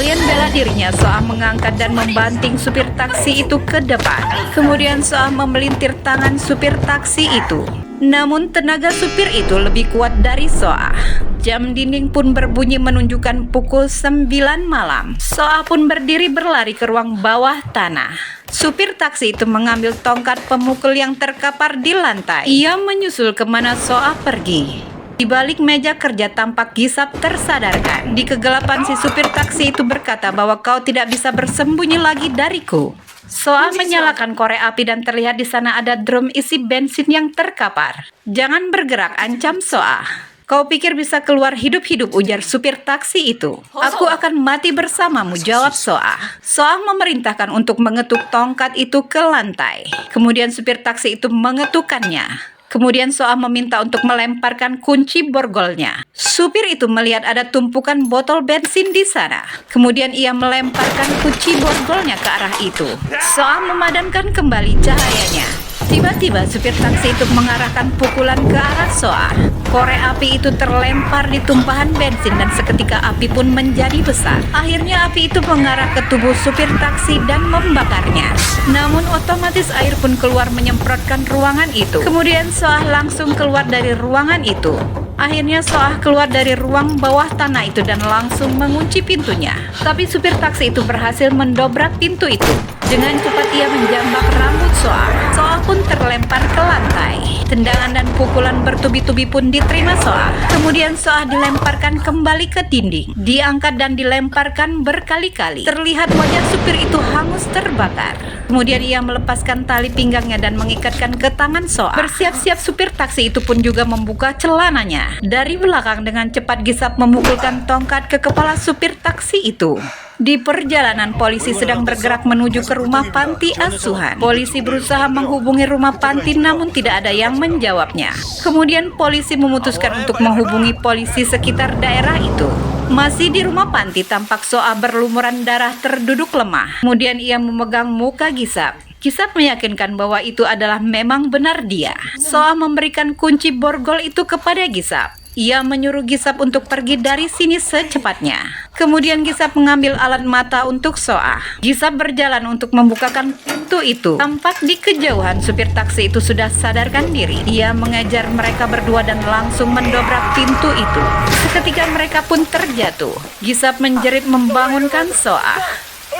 Sekalian bela dirinya, Soah mengangkat dan membanting supir taksi itu ke depan. Kemudian Soah memelintir tangan supir taksi itu. Namun tenaga supir itu lebih kuat dari Soah. Jam dinding pun berbunyi menunjukkan pukul 9 malam. Soah pun berdiri berlari ke ruang bawah tanah. Supir taksi itu mengambil tongkat pemukul yang terkapar di lantai. Ia menyusul kemana Soah pergi. Di balik meja kerja tampak Gisap tersadarkan. Di kegelapan si supir taksi itu berkata bahwa kau tidak bisa bersembunyi lagi dariku. Soah menyalakan korek api dan terlihat di sana ada drum isi bensin yang terkapar. Jangan bergerak, ancam Soah. Kau pikir bisa keluar hidup-hidup, ujar supir taksi itu. Aku akan mati bersamamu, jawab Soah. Soah memerintahkan untuk mengetuk tongkat itu ke lantai. Kemudian supir taksi itu mengetukkannya. Kemudian Soah meminta untuk melemparkan kunci borgolnya. Supir itu melihat ada tumpukan botol bensin di sana. Kemudian ia melemparkan kunci borgolnya ke arah itu. Soah memadamkan kembali cahayanya. Tiba-tiba supir taksi itu mengarahkan pukulan ke arah Soah. Korek api itu terlempar di tumpahan bensin dan seketika api pun menjadi besar. Akhirnya api itu mengarah ke tubuh supir taksi dan membakarnya. Namun otomatis air pun keluar menyemprotkan ruangan itu. Kemudian Soah langsung keluar dari ruangan itu. Akhirnya Soah keluar dari ruang bawah tanah itu dan langsung mengunci pintunya. Tapi supir taksi itu berhasil mendobrak pintu itu. Dengan cepat ia menjambak rambut Soah. Soah pun terlempar ke lantai. Tendangan dan pukulan bertubi-tubi pun diterima Soah. Kemudian Soah dilemparkan kembali ke dinding. Diangkat dan dilemparkan berkali-kali. Terlihat wajah supir itu hangus terbakar. Kemudian ia melepaskan tali pinggangnya dan mengikatkan ke tangan Soah. Bersiap-siap supir taksi itu pun juga membuka celananya. Dari belakang dengan cepat Gisap memukulkan tongkat ke kepala supir taksi itu. Di perjalanan polisi sedang bergerak menuju ke rumah panti asuhan. Polisi berusaha menghubungi rumah panti namun tidak ada yang menjawabnya. Kemudian polisi memutuskan untuk menghubungi polisi sekitar daerah itu. Masih di rumah panti tampak Soah berlumuran darah terduduk lemah. Kemudian ia memegang muka Gisap. Gisap meyakinkan bahwa itu adalah memang benar dia. Soah memberikan kunci borgol itu kepada Gisap. Ia menyuruh Gisap untuk pergi dari sini secepatnya. Kemudian Gisap mengambil alat mata untuk Soah. Gisap berjalan untuk membukakan pintu itu. Tampak di kejauhan supir taksi itu sudah sadarkan diri. Ia mengejar mereka berdua dan langsung mendobrak pintu itu. Seketika mereka pun terjatuh. Gisap menjerit membangunkan Soah.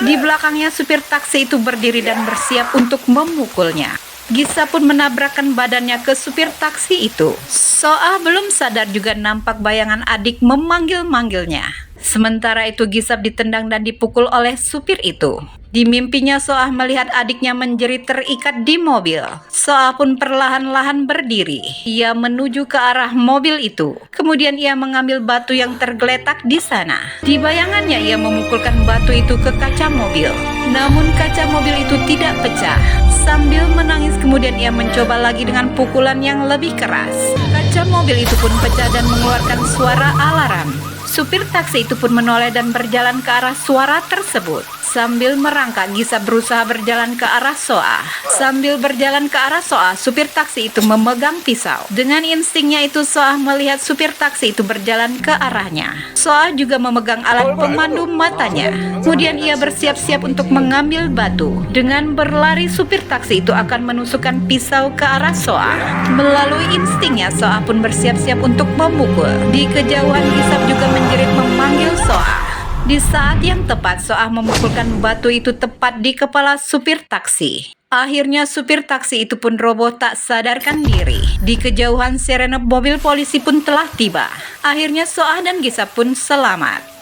Di belakangnya supir taksi itu berdiri dan bersiap untuk memukulnya. Gisap pun menabrakkan badannya ke supir taksi itu. Soah belum sadar juga nampak bayangan adik memanggil-manggilnya. Sementara itu Gisap ditendang dan dipukul oleh supir itu. Di mimpinya Soah melihat adiknya menjerit terikat di mobil. Soah pun perlahan-lahan berdiri. Ia menuju ke arah mobil itu. Kemudian ia mengambil batu yang tergeletak di sana. Di bayangannya ia memukulkan batu itu ke kaca mobil. Namun kaca mobil itu tidak pecah. Sambil menangis kemudian ia mencoba lagi dengan pukulan yang lebih keras. Kaca mobil itu pun pecah dan mengeluarkan suara alarm. Supir taksi itu pun menoleh dan berjalan ke arah suara tersebut. Sambil merangkak, Gisap berusaha berjalan ke arah Soah. Sambil berjalan ke arah Soah, supir taksi itu memegang pisau. Dengan instingnya itu Soah melihat supir taksi itu berjalan ke arahnya. Soah juga memegang alat pemandu matanya. Kemudian ia bersiap-siap untuk mengambil batu. Dengan berlari, supir taksi itu akan menusukkan pisau ke arah Soah. Melalui instingnya, Soah pun bersiap-siap untuk memukul. Di kejauhan, Gisap juga menjerit memanggil Soah. Di saat yang tepat, Soah memukulkan batu itu tepat di kepala supir taksi. Akhirnya supir taksi itu pun roboh tak sadarkan diri. Di kejauhan sirene mobil polisi pun telah tiba. Akhirnya Soah dan Gisap pun selamat.